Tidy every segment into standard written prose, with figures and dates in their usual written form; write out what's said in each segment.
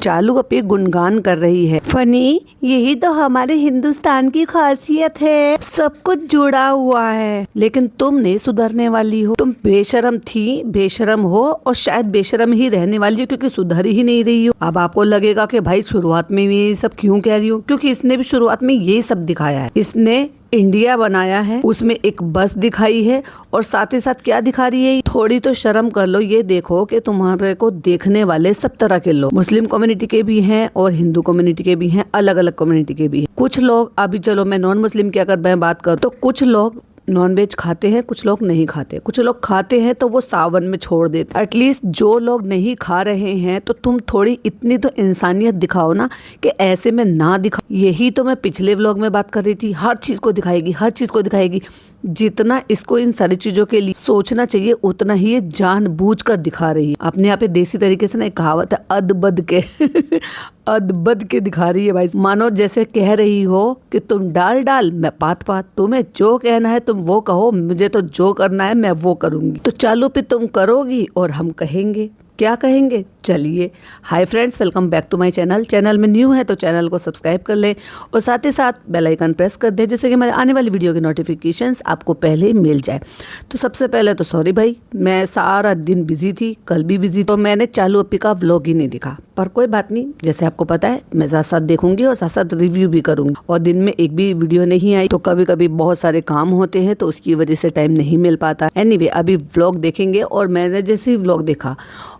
चालू अपनी गुणगान कर रही है। फनी, यही तो हमारे हिंदुस्तान की खासियत है, सब कुछ जुड़ा हुआ है। लेकिन तुम नहीं सुधरने वाली हो। तुम बेशरम थी, बेशरम हो और शायद बेशरम ही रहने वाली हो, क्योंकि सुधर ही नहीं रही हो। अब आपको लगेगा कि भाई शुरुआत में ये सब क्यों कह रही हूँ, क्योंकि इसने भी शुरुआत में ये सब दिखाया है। इसने इंडिया बनाया है, उसमें एक बस दिखाई है और साथ ही साथ क्या दिखा रही है। थोड़ी तो शर्म कर लो। ये देखो कि तुम्हारे को देखने वाले सब तरह के लोग, मुस्लिम कम्युनिटी के भी हैं और हिंदू कम्युनिटी के भी हैं, अलग अलग कम्युनिटी के भी हैं। कुछ लोग, अभी चलो मैं नॉन मुस्लिम की अगर मैं बात करूँ तो कुछ लोग नॉनवेज खाते हैं, कुछ लोग नहीं खाते। कुछ लोग खाते हैं तो वो सावन में छोड़ देते। एटलीस्ट जो लोग नहीं खा रहे हैं तो तुम थोड़ी इतनी तो इंसानियत दिखाओ ना, कि ऐसे में ना दिखाओ। यही तो मैं पिछले व्लॉग में बात कर रही थी। हर चीज को दिखाएगी, हर चीज को दिखाएगी। जितना इसको इन सारी चीजों के लिए सोचना चाहिए उतना ही ये जानबूझकर दिखा रही है। अपने यहाँ पे देसी तरीके से ना एक कहावत है, अद बद के अद बद के दिखा रही है भाई। मानो जैसे कह रही हो कि तुम डाल डाल मैं पात पात, तुम्हें जो कहना है तुम वो कहो, मुझे तो जो करना है मैं वो करूंगी। तो चालू पे तुम करोगी और हम कहेंगे, क्या कहेंगे। चलिए, hi friends, welcome back to my channel. Channel में न्यू है तो चैनल को सब्सक्राइब कर लें और साथ ही साथ बेल आइकन प्रेस कर दें, जिससे कि हमारे आने वाली वीडियो के नोटिफिकेशंस आपको पहले मिल जाए। तो सबसे पहले तो सॉरी भाई, मैं सारा दिन बिजी थी, कल भी बिजी, तो मैंने चालू अपी का व्लॉग ही नहीं दिखा। पर कोई बात नहीं, जैसे आपको पता है मैं साथ साथ देखूंगी और साथ साथ रिव्यू भी करूंगी। और दिन में एक भी वीडियो नहीं आई तो कभी कभी बहुत सारे काम होते हैं तो उसकी वजह से टाइम नहीं मिल पाता। एनीवे, अभी व्लॉग देखेंगे और मैंने जैसे ही व्लॉग देखा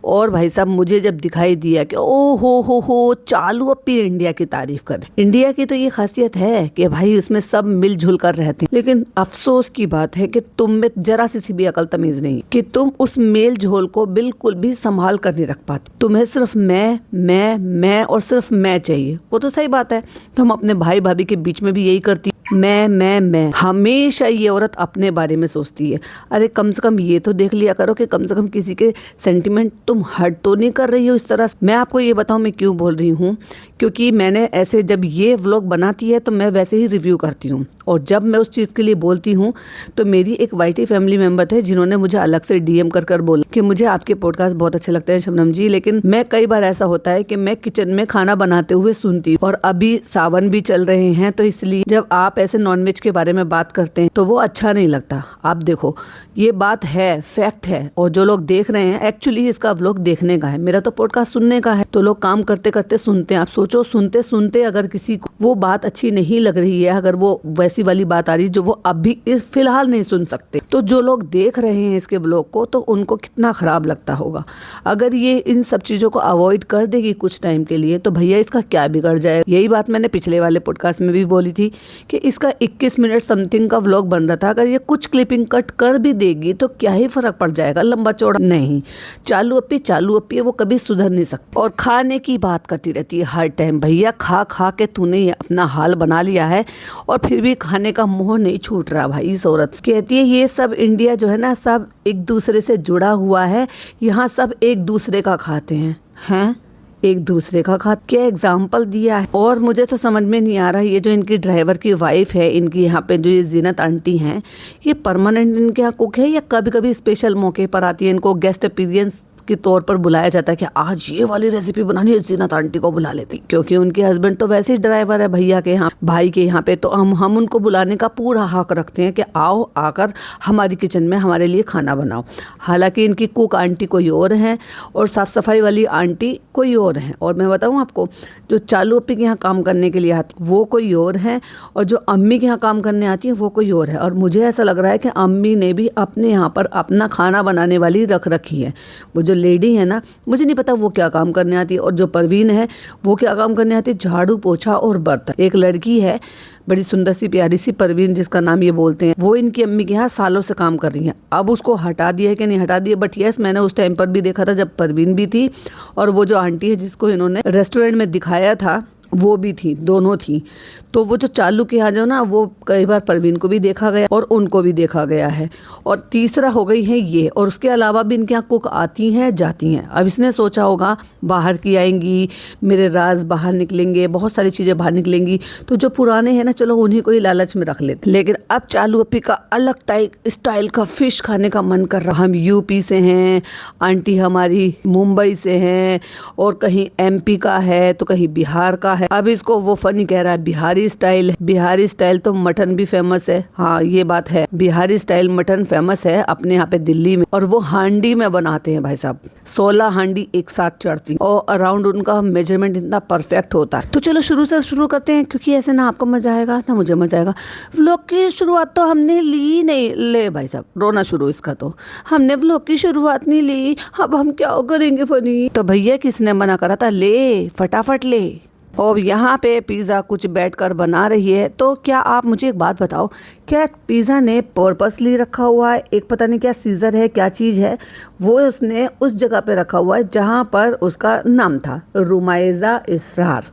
और भाई साहब मुझे जब दिखाई दिया कि ओ हो चालू अपी इंडिया की तारीफ कर। इंडिया की तो ये खासियत है कि भाई उसमें सब मिलजुल कर रहते हैं। लेकिन अफसोस की बात है कि तुम में जरा सी भी अकल तमीज नहीं, कि तुम उस मेल झोल को बिल्कुल भी संभाल कर नहीं रख पाते। तुम्हें सिर्फ मैं और सिर्फ मैं चाहिए। वो तो सही बात है, तुम अपने भाई भाभी के बीच में भी यही करती, मैं। हमेशा ये औरत अपने बारे में सोचती है। अरे कम से कम ये तो देख लिया करो कि कम से कम किसी के सेंटिमेंट तुम हर्ट तो नहीं कर रही हो इस तरह। मैं आपको ये बताऊं मैं क्यों बोल रही हूँ, क्योंकि मैंने ऐसे जब ये व्लॉग बनाती है तो मैं वैसे ही रिव्यू करती हूँ, और जब मैं उस चीज़ के लिए बोलती हूँ तो मेरी एक वाईटी फैमिली मेंबर थे जिन्होंने मुझे अलग से डीएम कर बोला कि मुझे आपके पॉडकास्ट बहुत अच्छे लगते हैं शबनम जी, लेकिन मैं कई बार ऐसा होता है कि मैं किचन में खाना बनाते हुए सुनती हूँ, और अभी सावन भी चल रहे हैं तो इसलिए जब आप ऐसे नॉनवेज के बारे में बात करते हैं तो वो अच्छा नहीं लगता। आप देखो, ये बात है, फैक्ट है, और जो लोग देख रहे हैं एक्चुअली इसका व्लॉग देखने का है, मेरा तो पॉडकास्ट सुनने का है। तो लोग काम करते करते सुनते हैं। आप सोचो, सुनते सुनते अगर किसी को वो बात अच्छी नहीं लग रही है, अगर वो वैसी वाली बात आ रही है जो वो अभी फिलहाल नहीं सुन सकते, तो जो लोग देख रहे हैं इसके व्लॉग को तो उनको कितना खराब लगता होगा। अगर ये इन सब चीजों को अवॉइड कर देगी कुछ टाइम के लिए तो भैया इसका क्या बिगड़ जाए। यही बात मैंने पिछले वाले पॉडकास्ट में भी बोली थी कि इसका 21 मिनट समथिंग का व्लॉग बन रहा था। अगर ये कुछ क्लिपिंग कट कर भी देगी तो क्या ही फर्क पड़ जाएगा, लंबा चौड़ा नहीं। चालू अपी वो कभी सुधर नहीं सकती, और खाने की बात करती रहती है हर टाइम। भैया खा खा के तूने अपना हाल बना लिया है और फिर भी खाने का मोह नहीं छूट रहा भाई। इस औरत कहती है ये सब इंडिया जो है ना, सब एक दूसरे से जुड़ा हुआ है, यहाँ सब एक दूसरे का खाते हैं एक दूसरे का खाते। क्या एग्जाम्पल दिया है। और मुझे तो समझ में नहीं आ रहा, ये जो इनकी ड्राइवर की वाइफ है, इनकी यहाँ पे जो ये जीनत आंटी हैं, ये परमानेंट इनके यहाँ कुक है या कभी कभी स्पेशल मौके पर आती है, इनको गेस्ट अपीयरेंस के तौर पर बुलाया जाता है कि आज ये वाली रेसिपी बनानी है, जीनत आंटी को बुला लेती, क्योंकि उनके हस्बैंड तो वैसे ही ड्राइवर है भैया के यहाँ, भाई के यहाँ पे। तो हम उनको बुलाने का पूरा हक रखते हैं कि आओ, आकर हमारी किचन में हमारे लिए खाना बनाओ। हालांकि इनकी कुक आंटी कोई और है और साफ सफाई वाली आंटी कोई और है। और मैं बताऊँ आपको, जो चालू अपी के यहाँ काम करने के लिए आती वो कोई और है, और जो अम्मी के यहाँ काम करने आती है वो कोई और है। और मुझे ऐसा लग रहा है कि अम्मी ने भी अपने यहाँ पर अपना खाना बनाने वाली रख रखी है। वो जो लेडी है ना, मुझे नहीं पता वो क्या काम करने आती है, और जो परवीन है वो क्या काम करने आती है, झाड़ू पोछा और बर्तन। एक लड़की है बड़ी सुंदर सी प्यारी सी परवीन, जिसका नाम ये बोलते हैं, वो इनकी अम्मी के यहाँ सालों से काम कर रही है। अब उसको हटा दिया है कि नहीं हटा दिया, बट यस, मैंने उस टाइम पर भी देखा था जब परवीन भी थी, और वो जो आंटी है जिसको इन्होंने रेस्टोरेंट में दिखाया था वो भी थी, दोनों थी। तो वो जो चालू के यहाँ जो ना, वो कई बार परवीन को भी देखा गया और उनको भी देखा गया है। और तीसरा हो गई है ये, और उसके अलावा भी इनके यहाँ कुक आती हैं जाती हैं। अब इसने सोचा होगा बाहर की आएंगी, मेरे राज बाहर निकलेंगे, बहुत सारी चीज़ें बाहर निकलेंगी, तो जो पुराने हैं ना चलो उन्हीं को ही लालच में रख लेते। लेकिन अब चालू अपी का अलग टाइप स्टाइल का फिश खाने का मन कर रहा। हम यूपी से हैं, आंटी हमारी मुंबई से हैं, और कहीं एमपी का है तो कहीं बिहार का है। अब इसको वो फनी कह रहा है बिहारी स्टाइल। बिहारी स्टाइल तो मटन भी फेमस है। हाँ ये बात है, बिहारी स्टाइल मटन फेमस है अपने यहाँ पे दिल्ली में, और वो हांडी में बनाते हैं भाई साहब। 16 हांडी एक साथ चढ़ती और अराउंड उनका मेजरमेंट इतना परफेक्ट होता है। तो चलो शुरू से शुरू करते हैं, क्योंकि ऐसे ना आपको मजा आएगा ना मुझे मजा आएगा। व्लॉग की शुरुआत तो हमने ली नहीं, ले भाई साहब रोना शुरू इसका। तो हमने व्लॉग की शुरुआत नहीं ली, अब हम क्या करेंगे फनी। तो भैया किसने मना करा था, ले फटाफट ले। और यहाँ पे पिज़्ज़ा कुछ बैठकर बना रही है। तो क्या आप मुझे एक बात बताओ, क्या पिज़्ज़ा ने पर्पसली रखा हुआ है, एक पता नहीं क्या सीजर है क्या चीज़ है, वो उसने उस जगह पे रखा हुआ है जहाँ पर उसका नाम था रुमाइज़ा इसरार,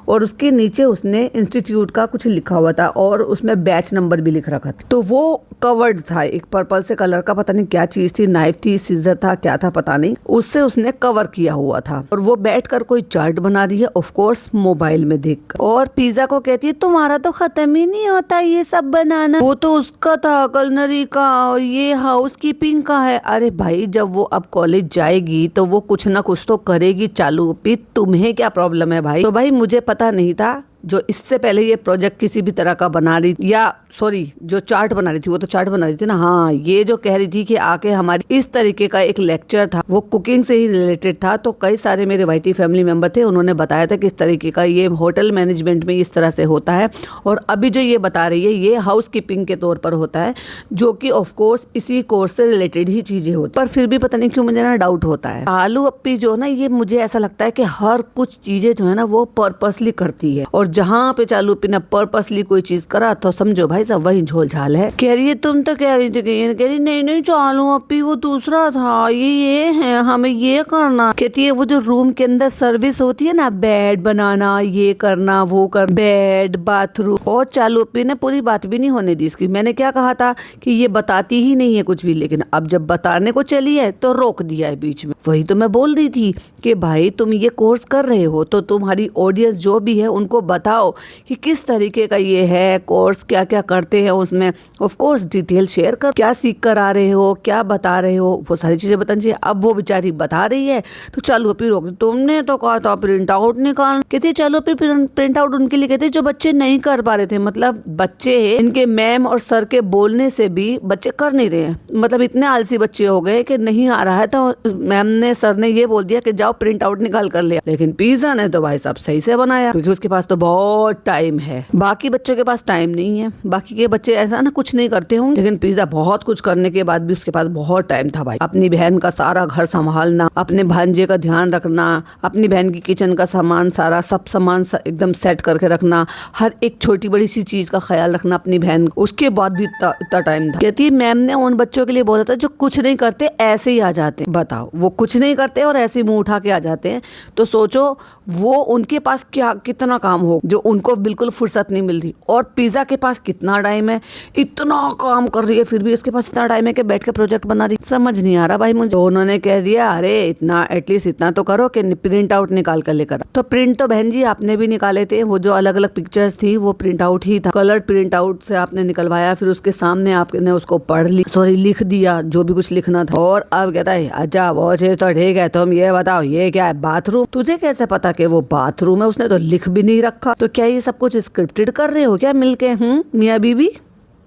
और उसके नीचे उसने इंस्टीट्यूट का कुछ लिखा हुआ था और उसमें बैच नंबर भी लिख रखा था। तो वो कवर्ड था एक पर्पल से कलर का, पता नहीं क्या चीज़ थी, नाइफ थी, सीजर था, क्या था पता नहीं, उससे उसने कवर किया हुआ था। और वो बैठकर कोई चार्ट बना रही है, ऑफ कोर्स मोबाइल में देख। और पिज़्ज़ा को कहती है तुम्हारा तो खत्म ही नहीं होता ये सब बनाना, वो तो उसका था कलनरी का, ये हाउस कीपिंग का है। अरे भाई जब वो अब कॉलेज जाएगी तो वो कुछ ना कुछ तो करेगी चालू अपी, तुम्हें क्या प्रॉब्लम है भाई। तो भाई मुझे पता नहीं था, जो इससे पहले ये प्रोजेक्ट किसी भी तरह का बना रही थी, या सॉरी जो चार्ट बना रही थी वो तो चार्ट बना रही थी ना। हाँ ये जो कह रही थी कि आके हमारी इस तरीके का एक लेक्चर था, वो कुकिंग से ही रिलेटेड था। तो कई सारे मेरे वाईटी फैमिली मेंबर थे, उन्होंने बताया था कि इस तरीके का ये होटल मैनेजमेंट में इस तरह से होता है। और अभी जो ये बता रही है ये हाउस कीपिंग के तौर पर होता है, जो कि ऑफकोर्स इसी कोर्स से रिलेटेड ही चीजें होती। पर फिर भी पता नहीं क्यों मुझे ना डाउट होता है, आलू अपी जो ना ये मुझे ऐसा लगता है कि हर कुछ चीजें जो है ना वो पर्पसली करती है, और जहाँ पे चालू अपी ने पर्पसली कोई चीज करा तो समझो भाई सब वही झोल झाल है। कह रही है तुम तो कह रही थी, कह रही नहीं नहीं चालू अपी वो दूसरा था, ये है हमें ये करना। कहती है वो जो रूम के अंदर सर्विस होती है ना, बेड बनाना, ये करना वो कर, बेड बाथरूम। और चालू अपी ने पूरी बात भी नहीं होने दी इसकी। मैंने क्या कहा था कि ये बताती ही नहीं है कुछ भी, लेकिन अब जब बताने को चली है तो रोक दिया है बीच में। वही तो मैं बोल रही थी कि भाई तुम ये कोर्स कर रहे हो तो तुम्हारी ऑडियंस जो भी है उनको बताओ कि किस तरीके का ये है कोर्स, क्या क्या करते हैं उसमें। ऑफ कोर्स डिटेल शेयर कर, क्या सीख कर आ रहे हो, क्या बता रहे हो, वो सारी चीजें बतानी चाहिए। अब वो बेचारी बता रही है तो चालू अपी रोक, तुमने तो कहा था प्रिंट आउट निकाल। कहते चालू अपी प्रिंट आउट उनके लिए कहते जो बच्चे नहीं कर पा रहे थे, मतलब बच्चे इनके मैम और सर के बोलने से भी बच्चे कर नहीं रहे हैं, मतलब इतने आलसी बच्चे हो गए कि नहीं आ रहा है तो मैम ने सर ने ये बोल दिया कि जाओ प्रिंट आउट निकाल कर लिया। लेकिन पिज़्ज़ा ने तो भाई साहब सही से बनाया, क्योंकि उसके पास तो बहुत टाइम है, बाकी बच्चों के पास टाइम नहीं है। बाकी के बच्चे ऐसा ना कुछ नहीं करते होंगे, लेकिन पिज़्ज़ा बहुत कुछ करने के बाद भी उसके पास बहुत टाइम था भाई। अपनी बहन का सारा घर संभालना, अपने भांजे का ध्यान रखना, अपनी बहन की किचन का सामान सारा सब सामान एकदम सेट करके रखना, हर एक छोटी बड़ी सी चीज का ख्याल रखना अपनी बहन। उसके बाद भी इतना टाइम था। कहती मैम ने उन बच्चों के लिए बोला था जो कुछ नहीं करते ऐसे ही आ जाते। बताओ वो कुछ नहीं करते और ऐसे ही मुंह उठा के आ जाते हैं, तो सोचो वो उनके पास क्या कितना काम हो, जो उनको बिल्कुल फुर्सत नहीं मिल रही। और पिज़्ज़ा के पास कितना टाइम है, इतना काम कर रही है फिर भी इसके पास इतना टाइम है कि बैठ के प्रोजेक्ट बना रही। समझ नहीं आ रहा भाई मुझे। तो उन्होंने कह दिया अरे इतना एटलीस्ट इतना तो करो कि प्रिंट आउट निकाल कर लेकर। तो प्रिंट तो बहन जी आपने भी निकाले थे, वो जो अलग अलग पिक्चर्स थी वो प्रिंट आउट ही था, कलर प्रिंट आउट से आपने निकलवाया, फिर उसके सामने आपने उसको पढ़ ली, सॉरी लिख दिया जो भी कुछ लिखना था। और अब कहता है अच्छा वो चीज तो ठीक है, तुम ये बताओ ये क्या है, बाथरूम। तुझे कैसे पता कि वो बाथरूम है, उसने तो लिख भी नहीं रखा। तो क्या ये सब कुछ स्क्रिप्टेड कर रहे हो क्या मिलके मियाँ बीबी?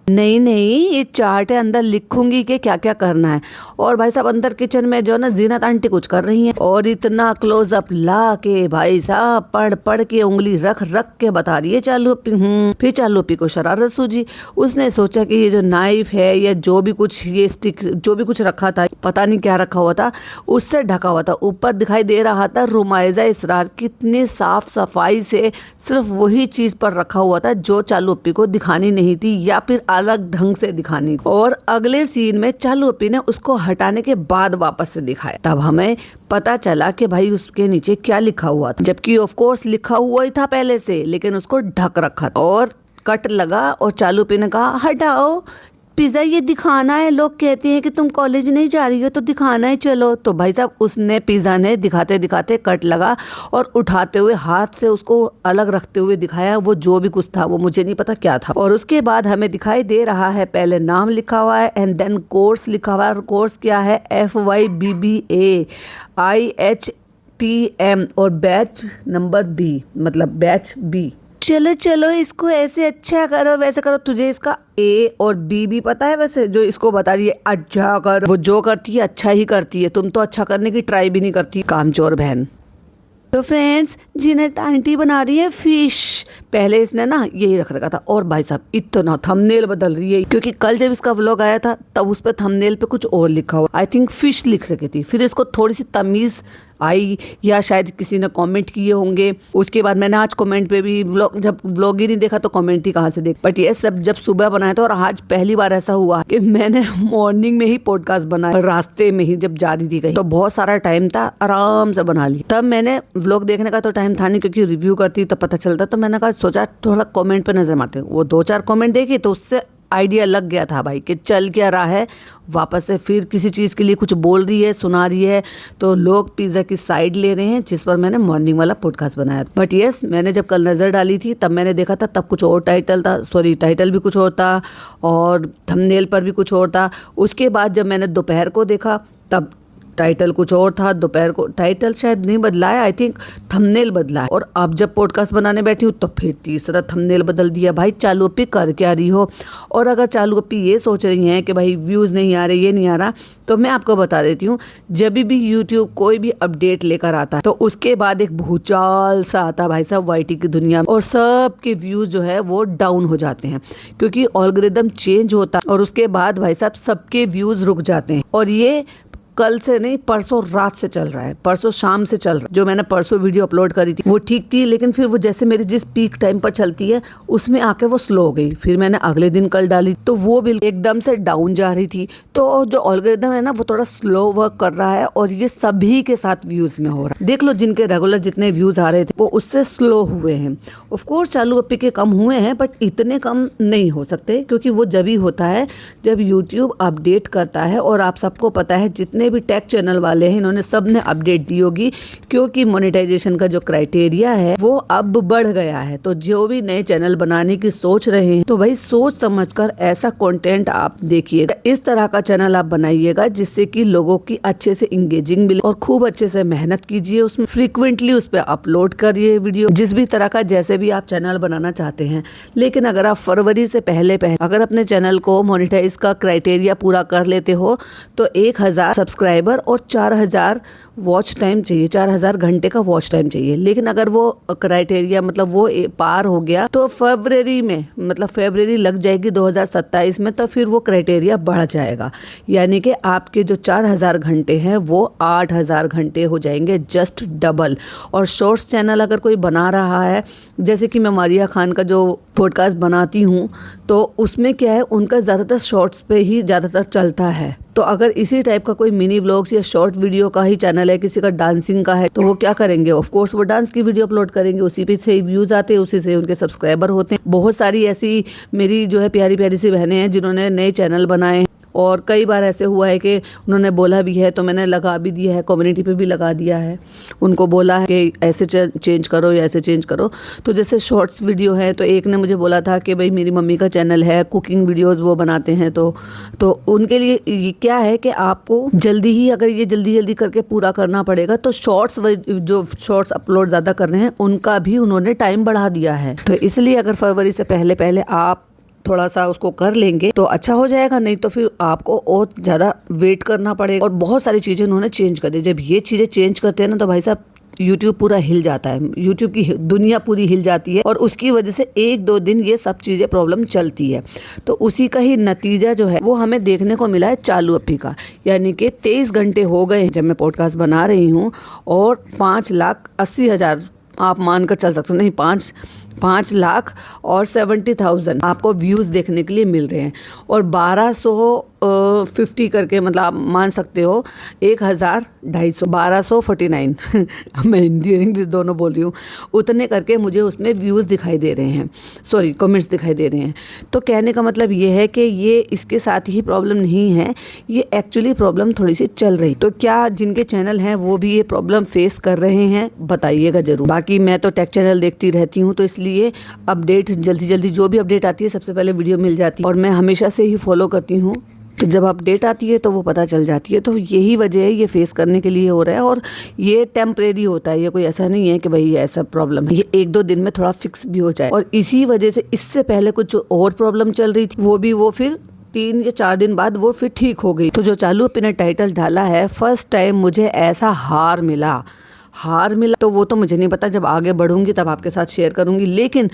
नहीं नहीं ये चार्ट है, अंदर लिखूंगी कि क्या क्या करना है। और भाई साहब अंदर किचन में जो ना जीनत आंटी कुछ कर रही हैं, और इतना क्लोजअप ला के भाई साहब पढ़ पढ़ के उंगली रख रख के बता रही है चालू अपी। फिर चालू अपी को शरारत सूझी, उसने सोचा कि ये जो नाइफ है या जो भी कुछ ये स्टिक जो भी कुछ रखा था, पता नहीं क्या रखा हुआ था, उससे ढका हुआ था। ऊपर दिखाई दे रहा था रुमाइज़ा इसरार, कितने साफ सफाई से सिर्फ वही चीज पर रखा हुआ था जो चालू अपी को दिखानी नहीं थी, या फिर अलग ढंग से दिखानी। और अगले सीन में चालू अपी ने उसको हटाने के बाद वापस से दिखाया, तब हमें पता चला कि भाई उसके नीचे क्या लिखा हुआ था, जबकि ऑफ कोर्स लिखा हुआ ही था पहले से, लेकिन उसको ढक रखा था। और कट लगा और चालू अपी ने कहा हटाओ पिज़्ज़ा, ये दिखाना है, लोग कहते हैं कि तुम कॉलेज नहीं जा रही हो तो दिखाना है, चलो। तो भाई साहब उसने पिज़्ज़ा ने दिखाते दिखाते कट लगा और उठाते हुए हाथ से उसको अलग रखते हुए दिखाया, वो जो भी कुछ था वो मुझे नहीं पता क्या था। और उसके बाद हमें दिखाई दे रहा है पहले नाम लिखा हुआ है एंड देन कोर्स लिखा हुआ है। और कोर्स क्या है? FYBBAIHTM और बैच नंबर B, मतलब बैच B। चलो चलो इसको ऐसे अच्छा करो वैसे करो, तुझे इसका A और B भी पता है वैसे, जो इसको बता रही है अच्छा करो, वो जो करती है अच्छा ही करती है, तुम तो अच्छा करने की ट्राई भी नहीं करती, कामचोर बहन। तो फ्रेंड्स जीनत आंटी बना रही है फिश, पहले इसने ना यही रख रखा था। और भाई साहब इतना थंबनेल बदल रही है, क्योंकि कल जब इसका व्लॉग आया था तब उस पर थंबनेल पे कुछ और लिखा हुआ, आई थिंक फिश लिख रखी थी। फिर इसको थोड़ी सी तमीज़ आई या शायद किसी ने कमेंट किए होंगे। उसके बाद मैंने आज कमेंट पे भी जब व्लॉग ही नहीं देखा तो कमेंट ही कहाँ से देख, बट ये सब जब सुबह बनाया था। और आज पहली बार ऐसा हुआ कि मैंने मॉर्निंग में ही पॉडकास्ट बनाया, रास्ते में ही जब जा रही थी कहीं, तो बहुत सारा टाइम था, आराम से बना ली। तब मैंने व्लॉग देखने का तो टाइम था नहीं, क्योंकि रिव्यू करती तो पता चलता, तो मैंने कहा सोचा थोड़ा कमेंट पे नजर मारते। वो 2-4 कमेंट देखी तो उससे आइडिया लग गया था भाई कि चल क्या रहा है, वापस से फिर किसी चीज़ के लिए कुछ बोल रही है, सुना रही है, तो लोग पिज़्ज़ा की साइड ले रहे हैं, जिस पर मैंने मॉर्निंग वाला पॉडकास्ट बनाया। बट यस, मैंने जब कल नज़र डाली थी तब मैंने देखा था, तब कुछ और टाइटल था, सॉरी टाइटल भी कुछ और था और थंबनेल पर भी कुछ और था। उसके बाद जब मैंने दोपहर को देखा तब टाइटल कुछ और था, दोपहर को टाइटल शायद नहीं बदला है, आई थिंक थंबनेल बदला है। और अब जब पॉडकास्ट बनाने बैठी हूँ तो फिर तीसरा थंबनेल बदल दिया। भाई चालू अपी कर क्या रही हो? और अगर चालू अपी ये सोच रही हैं कि भाई व्यूज़ नहीं आ रहे, ये नहीं आ रहा, तो मैं आपको बता देती हूँ, जब भी यूट्यूब कोई भी अपडेट लेकर आता है तो उसके बाद एक भूचाल सा आता है भाई साहब YT की दुनिया में, और सबके व्यूज़ जो है वो डाउन हो जाते हैं, क्योंकि एल्गोरिदम चेंज होता है और उसके बाद भाई साहब सबके व्यूज़ रुक जाते हैं। और ये कल से नहीं, परसों रात से चल रहा है, परसों शाम से चल रहा है। जो मैंने परसों वीडियो अपलोड करी थी वो ठीक थी, लेकिन फिर वो जैसे मेरी जिस पीक टाइम पर चलती है उसमें आके वो स्लो हो गई। फिर मैंने अगले दिन कल डाली तो वो भी एकदम से डाउन जा रही थी। तो जो एल्गोरिदम है ना वो थोड़ा स्लो वर्क कर रहा है, और ये सभी के साथ व्यूज में हो रहा है। देख लो जिनके रेगुलर जितने व्यूज आ रहे थे वो उससे स्लो हुए हैं। ऑफकोर्स चालू अपी के कम हुए हैं, बट इतने कम नहीं हो सकते, क्योंकि वो जब ही होता है जब यूट्यूब अपडेट करता है। और आप सबको पता है जितने भी टेक चैनल वाले हैं इन्होंने सब ने अपडेट दी होगी, क्योंकि मोनेटाइजेशन का जो क्राइटेरिया है वो अब बढ़ गया है। तो जो भी नए चैनल बनाने की सोच रहे हैं तो भाई सोच समझकर ऐसा कंटेंट आप देखिएगा, इस तरह का चैनल आप बनाइएगा जिससे कि लोगों की अच्छे से इंगेजिंग मिले, और खूब अच्छे से मेहनत कीजिए, उसमें फ्रीक्वेंटली उस पर अपलोड करिए वीडियो, जिस भी तरह का जैसे भी आप चैनल बनाना चाहते हैं। लेकिन अगर आप फरवरी से पहले अगर अपने चैनल को मोनेटाइज का क्राइटेरिया पूरा कर लेते हो तो 1000 सब्सक्राइबर और 4000 वॉच टाइम चाहिए, 4000 घंटे का वॉच टाइम चाहिए। लेकिन अगर वो क्राइटेरिया मतलब वो पार हो गया तो फरवरी में, मतलब फरवरी लग जाएगी 2027 में, तो फिर वो क्राइटेरिया बढ़ जाएगा, यानी कि आपके जो 4000 घंटे हैं वो 8000 घंटे हो जाएंगे, जस्ट डबल। और शॉर्ट्स चैनल अगर कोई बना रहा है, जैसे कि मैं मारिया खान का जो पॉडकास्ट बनाती हूँ, तो उसमें क्या है, उनका ज़्यादातर शॉर्ट्स पे ही ज़्यादातर चलता है। तो अगर इसी टाइप का कोई मिनी व्लॉग्स या शॉर्ट वीडियो का ही चैनल है, किसी का डांसिंग का है, तो वो क्या करेंगे, ऑफ कोर्स वो डांस की वीडियो अपलोड करेंगे, उसी पे से व्यूज आते हैं, उसी से उनके सब्सक्राइबर होते हैं। बहुत सारी ऐसी मेरी जो है प्यारी प्यारी सी बहनें हैं जिन्होंने नए चैनल बनाए, और कई बार ऐसे हुआ है कि उन्होंने बोला भी है तो मैंने लगा भी दिया है, कम्युनिटी पे भी लगा दिया है, उनको बोला है कि ऐसे चेंज करो या ऐसे चेंज करो। तो जैसे शॉर्ट्स वीडियो है, तो एक ने मुझे बोला था कि भाई मेरी मम्मी का चैनल है, कुकिंग वीडियोस वो बनाते हैं, तो उनके लिए ये क्या है कि आपको जल्दी ही, अगर ये जल्दी करके पूरा करना पड़ेगा, तो शॉर्ट्स जो शॉर्ट्स अपलोड ज़्यादा कर रहे हैं उनका भी उन्होंने टाइम बढ़ा दिया है। तो इसलिए अगर फरवरी से पहले आप थोड़ा सा उसको कर लेंगे तो अच्छा हो जाएगा, नहीं तो फिर आपको और ज़्यादा वेट करना पड़ेगा। और बहुत सारी चीज़ें उन्होंने चेंज कर दी। जब ये चीज़ें चेंज करते हैं ना तो भाई साहब यूट्यूब पूरा हिल जाता है, यूट्यूब की दुनिया पूरी हिल जाती है, और उसकी वजह से 1-2 दिन ये सब चीज़ें प्रॉब्लम चलती है। तो उसी का ही नतीजा जो है वो हमें देखने को मिला है चालू अपी का, यानी कि 23 घंटे हो गए जब मैं पॉडकास्ट बना रही हूँ और 5,80,000 आप मानकर चल सकते हो, नहीं 5,70,000 आपको व्यूज़ देखने के लिए मिल रहे हैं। और 1250 करके, मतलब आप मान सकते हो 1,250, 1249 मैं हिंदी और इंग्लिश दोनों बोल रही हूँ, उतने करके मुझे उसमें व्यूज़ दिखाई दे रहे हैं, सॉरी कमेंट्स दिखाई दे रहे हैं। तो कहने का मतलब ये है कि ये इसके साथ ही प्रॉब्लम नहीं है, ये एक्चुअली प्रॉब्लम थोड़ी सी चल रही। तो क्या जिनके चैनल हैं वो भी ये प्रॉब्लम फेस कर रहे हैं, बताइएगा ज़रूर। बाकी मैं तो टेक चैनल देखती रहती हूँ, तो इसलिए अपडेट जल्दी जो भी अपडेट आती है सबसे पहले वीडियो मिल जाती है, और मैं हमेशा से ही फॉलो करती हूँ। तो जब अपडेट आती है तो वो पता चल जाती है। तो यही वजह है, ये फेस करने के लिए हो रहा है, और ये टेम्परेरी होता है, ये कोई ऐसा नहीं है कि भाई ये ऐसा प्रॉब्लम है, ये 1-2 दिन में थोड़ा फिक्स भी हो जाए। और इसी वजह से इससे पहले कुछ और प्रॉब्लम चल रही थी, वो फिर 3 या 4 दिन बाद वो फिर ठीक हो गई। तो जो चालू अपी ने टाइटल डाला है, फर्स्ट टाइम मुझे ऐसा हार मिला, तो वो तो मुझे नहीं पता, जब आगे बढ़ूंगी तब आपके साथ शेयर करूंगी। लेकिन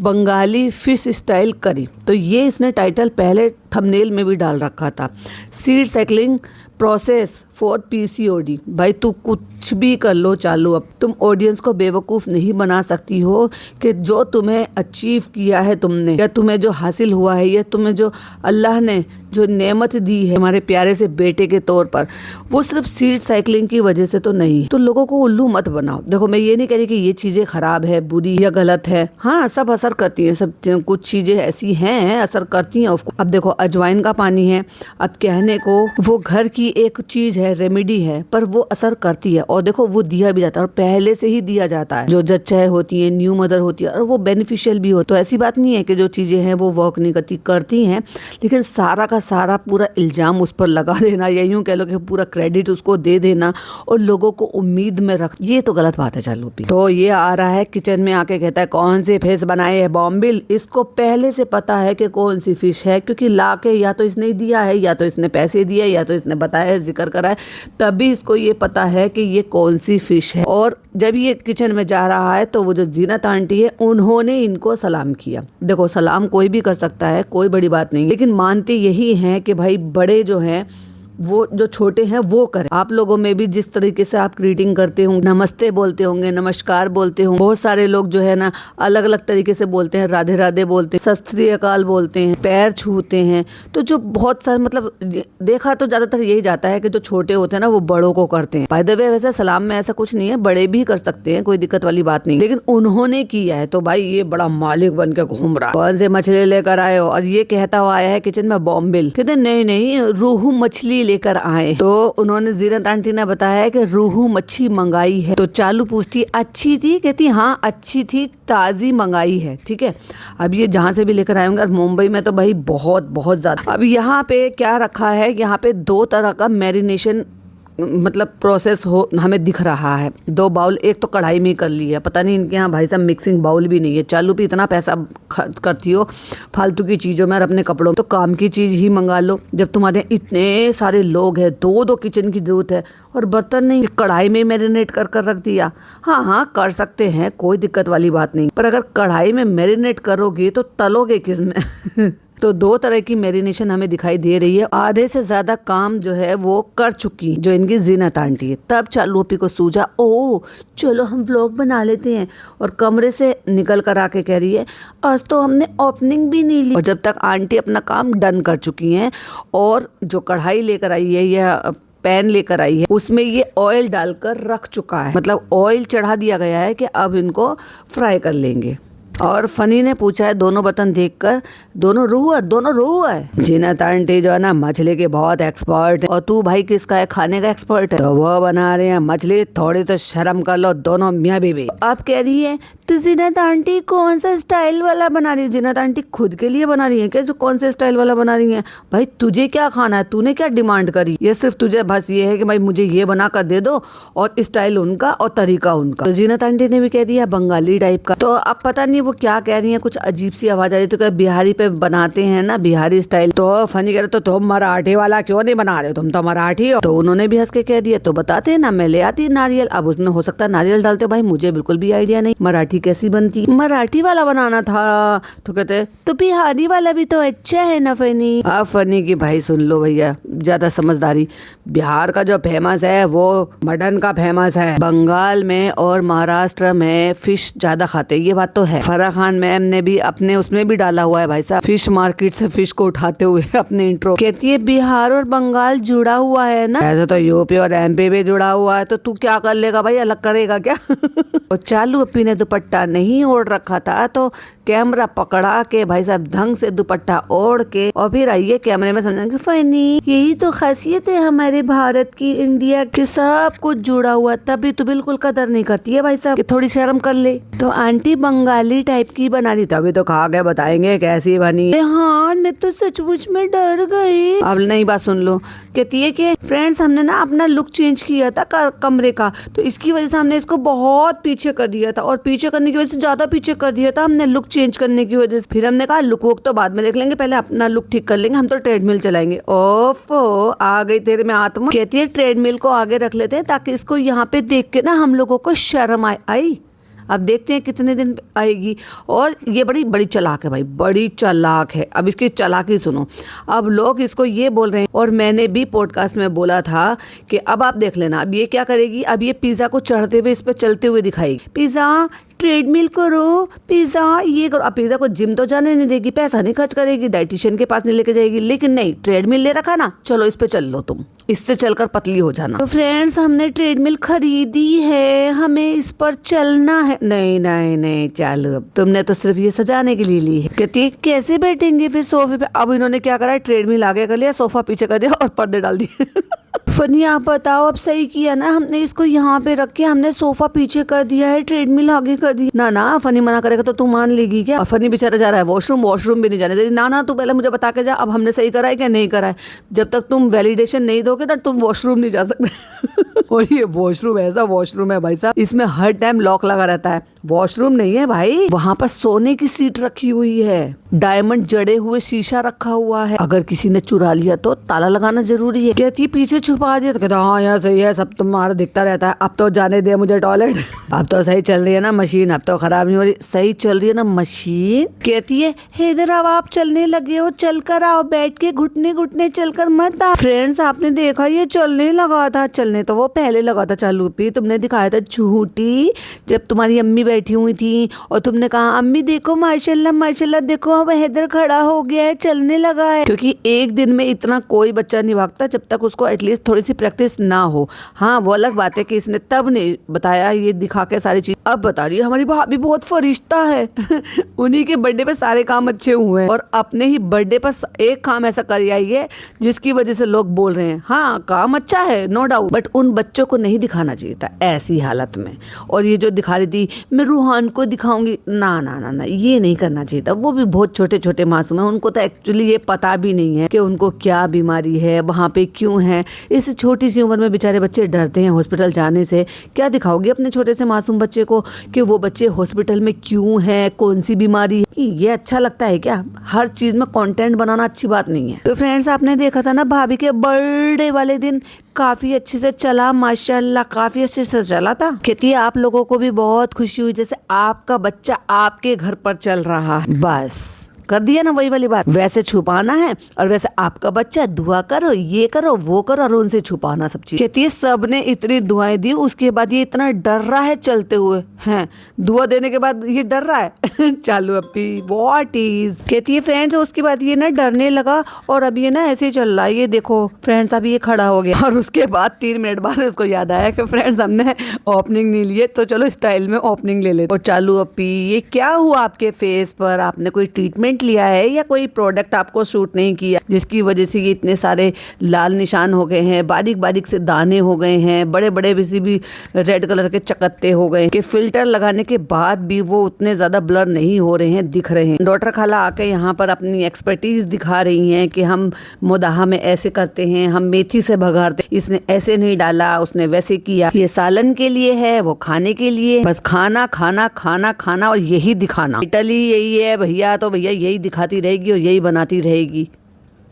बंगाली फिश स्टाइल करी, तो ये इसने टाइटल पहले थंबनेल में भी डाल रखा था, seed cycling process for PCOD. भाई तू कुछ भी कर लो चालू, अब तुम ऑडियंस को बेवकूफ़ नहीं बना सकती हो कि जो तुम्हें अचीव किया है तुमने, या तुम्हें जो हासिल हुआ है, या तुम्हें जो अल्लाह ने जो नेमत दी है हमारे प्यारे से बेटे के तौर पर, वो सिर्फ सीड साइकिलिंग की वजह से तो नहीं। तो लोगों को उल्लू मत बनाओ। देखो मैं ये नहीं कह रही कि ये चीज़ें ख़राब है, बुरी या गलत है, हाँ सब असर करती हैं, सब कुछ चीज़ें ऐसी हैं असर करती हैं। अब देखो अजवाइन का पानी है, अब कहने को वो घर की एक चीज़ है, रेमेडी है, पर वो असर करती है। और देखो वो दिया भी जाता है, और पहले से ही दिया जाता है, जो जच्चाएं होती हैं, न्यू मदर होती है, और वो बेनिफिशियल भी हो। तो ऐसी बात नहीं है कि जो चीज़ें हैं वो वर्क नहीं करती हैं, लेकिन सारा का सारा पूरा इल्ज़ाम उस पर लगा देना, या यूँ कह लो कि पूरा क्रेडिट उसको दे देना और लोगों को उम्मीद में रख, ये तो गलत बात है। चालू भी तो ये आ रहा है किचन में आके कहता है कौन से फिश बनाए है बॉम्बिल। इसको पहले से पता है कि कौन सी फिश है, क्योंकि लाके या तो इसने दिया है, या तो इसने पैसे दिए, या तो इसने बताया है, जिक्र करा है, तभी इसको ये पता है कि ये कौन सी फिश है। और जब ये किचन में जा रहा है तो वो जो जीनत आंटी है उन्होंने इनको सलाम किया। देखो सलाम कोई भी कर सकता है, कोई बड़ी बात नहीं, लेकिन मानते यही हैं कि भाई बड़े जो हैं वो जो छोटे हैं वो करें। आप लोगों में भी जिस तरीके से आप ग्रीटिंग करते होंगे, नमस्ते बोलते होंगे, नमस्कार बोलते होंगे, बहुत सारे लोग जो है ना अलग अलग तरीके से बोलते हैं, राधे राधे बोलते हैं, सत श्री अकाल बोलते हैं, पैर छूते हैं। तो जो बहुत सारे मतलब देखा तो ज्यादातर यही जाता है कि जो छोटे होते हैं ना वो बड़ों को करते हैं। बाय द वे वैसे सलाम में ऐसा कुछ नहीं है, बड़े भी कर सकते हैं, कोई दिक्कत वाली बात नहीं, लेकिन उन्होंने किया है। तो भाई ये बड़ा मालिक बन के घूम रहा है, कौन से मछली लेकर आए हो, और ये कहता हुआ आया है किचन में बॉम्बिल। कहते नहीं रोहू मछली लेकर आए। तो उन्होंने जीनत आंटी ने बताया कि रोहू मच्छी मंगाई है। तो चालू पूछती अच्छी थी, कहती हाँ अच्छी थी, ताजी मंगाई है। ठीक है, अब ये जहाँ से भी लेकर आए होंगे, मुंबई में तो भाई बहुत ज्यादा। अब यहाँ पे क्या रखा है, यहाँ पे 2 तरह का मैरिनेशन मतलब प्रोसेस हो हमें दिख रहा है। 2 बाउल, एक तो कढ़ाई में कर ली है, पता नहीं इनके यहाँ भाई साहब मिक्सिंग बाउल भी नहीं है। चालू भी इतना पैसा खर्च करती हो फालतू की चीज़ों में और अपने कपड़ों में, तो काम की चीज़ ही मंगा लो। जब तुम्हारे इतने सारे लोग हैं, 2 किचन की जरूरत है, और बर्तन नहीं, कढ़ाई में मैरिनेट कर रख दिया। हाँ कर सकते हैं, कोई दिक्कत वाली बात नहीं, पर अगर कढ़ाई में मैरिनेट करोगे तो तलोगे किस में तो 2 तरह की मैरिनेशन हमें दिखाई दे रही है। आधे से ज्यादा काम जो है वो कर चुकी जो इनकी जीनत आंटी है। तब चालू अपी को सूझा, ओ चलो हम व्लॉग बना लेते हैं, और कमरे से निकल कर आके कह रही है आज तो हमने ओपनिंग भी नहीं ली। और जब तक आंटी अपना काम डन कर चुकी हैं, और जो कढ़ाई लेकर आई है या पैन लेकर आई है उसमें ये ऑयल डालकर रख चुका है, मतलब ऑयल चढ़ा दिया गया है कि अब इनको फ्राई कर लेंगे। और फनी ने पूछा है दोनों बर्तन देखकर, दोनों रूह है। जीनत आंटी जो है ना मछली के बहुत एक्सपर्ट है, और तू भाई किसका है, खाने का एक्सपर्ट है, तो वो बना रहे हैं मछली, थोड़ी तो शर्म कर लो दोनों मियाँ बीवी। अब कह रही है तो जीनत आंटी कौन सा स्टाइल वाला बना रही है। जीनत आंटी खुद के लिए बना रही है क्या, जो कौन से स्टाइल वाला बना रही है। भाई तुझे क्या खाना है, तूने क्या डिमांड करी, ये सिर्फ तुझे बस ये है कि भाई मुझे ये बना कर दे दो, और स्टाइल उनका और तरीका उनका। तो जीनत आंटी ने भी कह दिया बंगाली टाइप का। तो अब पता नहीं वो क्या कह रही है, कुछ अजीब सी आवाज आ रही, तो क्या बिहारी पे बनाते हैं ना, बिहारी स्टाइल। तो फनी कह रहे तो तुम मराठी वाला क्यों नहीं बना रहे, तुम तो मराठी हो। तो उन्होंने भी हंस के कह दिया तो बताते हैं ना, मैं ले आती नारियल। अब उसमें हो सकता है नारियल डालते हो, भाई मुझे बिल्कुल भी आइडिया नहीं मराठी कैसी बनती, मराठी वाला बनाना था। तो कहते तो बिहारी वाला भी तो अच्छा है ना फनी। अब फनी की भाई सुन लो भैया, ज्यादा समझदारी। बिहार का जो फेमस है वो मटन का फेमस है, बंगाल में और महाराष्ट्र में फिश ज्यादा खाते हैं, ये बात तो है। फराह खान मैम ने भी अपने उसमें भी डाला हुआ है भाई साहब, फिश मार्केट से फिश को उठाते हुए अपने इंट्रो। कहती है बिहार और बंगाल जुड़ा हुआ है ना, ऐसे तो यूपी और एमपी भी जुड़ा हुआ है, तो तू क्या कर लेगा भाई, अलग करेगा क्या। और चालू अपी ने दुपट्टा नहीं ओढ़ रखा था, तो कैमरा पकड़ा के भाई साहब ढंग से दुपट्टा ओढ़ के और फिर आइए कैमरे में समझाएंगे फनी यही तो खासियत है हमारे भारत की, इंडिया के सब कुछ जुड़ा हुआ, तभी तो बिल्कुल कदर नहीं करती है भाई साहब कि थोड़ी शर्म कर ले। तो आंटी बंगाली टाइप की बना दी, तभी तो खा के बताएंगे कैसी बनी। हाँ मैं तो सचमुच में डर गई। अब नई बात सुन लो, कहती है कि फ्रेंड्स हमने ना अपना लुक चेंज किया था कमरे का, तो इसकी वजह से हमने इसको बहुत पीछे कर दिया था, और पीछे करने की वजह से ज्यादा पीछे कर दिया था हमने लुक चेंज करने की वजह से। फिर हमने कहा लुक वुक तो बाद में देख लेंगे, पहले अपना लुक ठीक कर लेंगे, हम तो ट्रेडमिल चलाएंगे। ओफो आ गई तेरे में आत्मा। कहती है ट्रेडमिल को आगे रख लेते हैं ताकि इसको यहाँ पे देख के ना हम लोगों को शर्म आई। अब देखते हैं कितने दिन आएगी। और ये बड़ी बड़ी चालाक है भाई, बड़ी चालाक है। अब इसकी चालाकी सुनो। अब लोग इसको ये बोल रहे हैं, और मैंने भी पॉडकास्ट में बोला था कि अब आप देख लेना, अब ये क्या करेगी, अब ये पिज्जा को चढ़ते हुए इस पे चलते हुए दिखाएगी, पिज्जा ट्रेडमिल करो, पिज्जा ये करो। अब पिज्जा को जिम तो जाने नहीं देगी, पैसा नहीं खर्च करेगी, डाइटिशियन के पास नहीं लेके जाएगी, लेकिन नहीं ट्रेडमिल ले रखा ना, चलो इस पे चल लो, तुम इससे चलकर पतली हो जाना। तो फ्रेंड्स हमने ट्रेडमिल खरीदी है, हमें इस पर चलना है। नहीं नहीं नहीं चलो, तुमने तो सिर्फ ये सजाने के लिए ली है। कहती है कैसे बैठेंगे फिर सोफे पे। अब इन्होंने क्या करा, ट्रेडमिल आगे कर लिया, सोफा पीछे कर दिया और पर्दे डाल दिए। फनी आप बताओ, अब सही किया ना हमने, इसको यहाँ पे रख के हमने सोफा पीछे कर दिया है, ट्रेडमिल आगे कर दी। ना ना फनी मना करेगा तो तू मान लेगी क्या। फनी बेचारा जा रहा है वॉशरूम, वॉशरूम भी नहीं जाने दे रही। ना ना तू पहले मुझे बता के जा, अब हमने सही करा है क्या नहीं करा है, जब तक तुम वैलिडेशन नहीं दोगे ना तुम वॉशरूम नहीं जा सकते। और ये वॉशरूम ऐसा वॉशरूम है भाई साहब, इसमें हर टाइम लॉक लगा रहता है, वॉशरूम नहीं है भाई, वहाँ पर सोने की सीट रखी हुई है, डायमंड जड़े हुए शीशा रखा हुआ है, अगर किसी ने चुरा लिया तो ताला लगाना जरूरी है। कहती पीछे छुपा दिया, तो कहता हाँ यार सही है, सब तुम्हारा दिखता रहता है, अब तो जाने दे मुझे टॉयलेट। अब तो सही चल रही है ना मशीन, अब तो खराब नहीं हो रही, सही चल रही है ना मशीन। कहती है हैदर अब आप चलने लगे हो, चल कर आओ, बैठ के घुटने घुटने चलकर मत आओ। फ्रेंड्स आपने देखा ये चलने लगा था, चलने तो वो पहले लगा था चालू पे, तुमने दिखाया था झूठी, जब तुम्हारी अम्मी बैठी हुई थी और तुमने कहा अम्मी देखो माशाल्लाह माशाल्लाह देखो अब हैदर खड़ा हो गया है, चलने लगा है। क्योंकि एक दिन में इतना कोई बच्चा नहीं भागता जब तक उसको एटलीस्ट थोड़ी सी प्रैक्टिस ना हो। हाँ वो अलग बात है कि इसने तब नहीं बताया ये दिखा के सारी चीज, अब बता रही है हमारी भाभी बहुत फरिश्ता है। उन्हीं के बर्थडे पे सारे काम अच्छे हुए हैं, और अपने ही बर्थडे पर एक काम ऐसा कर आई है जिसकी वजह से लोग बोल रहे हैं हाँ काम अच्छा है नो डाउट, बट उन बच्चों को नहीं दिखाना चाहिए था ऐसी हालत में। और ये जो दिखा रही थी मैं रूहान को दिखाऊंगी, ना ना ना ना ये नहीं करना चाहिए था, वो भी बहुत छोटे छोटे मासूम है, उनको तो एक्चुअली ये पता भी नहीं है कि उनको क्या बीमारी है, वहाँ पे क्यों है। इस छोटी सी उम्र में बेचारे बच्चे डरते हैं हॉस्पिटल जाने से। क्या दिखाओगे अपने छोटे से मासूम बच्चे को कि वो बच्चे हॉस्पिटल में क्यों है, कौन सी बीमारी है, ये अच्छा लगता है क्या। हर चीज में कंटेंट बनाना अच्छी बात नहीं है। तो फ्रेंड्स आपने देखा था ना भाभी के बर्थडे वाले दिन काफी अच्छे से चला, माशाल्लाह काफी अच्छे से चला था। कहती है आप लोगों को भी बहुत खुशी हुई जैसे आपका बच्चा आपके घर पर चल रहा है, बस कर दिया ना वही वाली बात। वैसे छुपाना है और वैसे आपका बच्चा दुआ करो ये करो वो करो और उनसे छुपाना सब चीज। कहती है सबने इतनी दुआएं दी उसके बाद ये इतना डर रहा है चलते हुए हैं, दुआ देने के बाद ये डर रहा है। चालू अपी व्हाट इज। कहती है फ्रेंड्स उसके बाद ये ना डरने लगा और अब ये ना ऐसे ही चल रहा है, ये देखो फ्रेंड्स अभी ये खड़ा हो गया। और उसके बाद 3 मिनट बाद उसको याद आया कि फ्रेंड्स हमने ओपनिंग नहीं लिए तो चलो स्टाइल में ओपनिंग ले लेते। और चालू अपी ये क्या हुआ आपके फेस पर, आपने कोई ट्रीटमेंट सप्लीमेंट लिया है या कोई प्रोडक्ट आपको सूट नहीं किया जिसकी वजह से ये इतने सारे लाल निशान हो गए हैं, बारीक बारीक से दाने हो गए हैं, बड़े बड़े भी रेड कलर के चकत्ते हो गए कि फिल्टर लगाने के बाद भी वो उतने ज्यादा ब्लर नहीं हो रहे हैं, दिख रहे हैं। डॉक्टर खाला आके यहाँ पर अपनी एक्सपर्टीज दिखा रही हैं कि हम मोदाहा में ऐसे करते हैं, हम मेथी से भगाड़ते, इसने ऐसे नहीं डाला, उसने वैसे किया, ये सालन के लिए है, वो खाने के लिए, बस खाना खाना खाना खाना और यही दिखाना। इटली यही है भैया, तो भैया यही दिखाती रहेगी और यही बनाती रहेगी।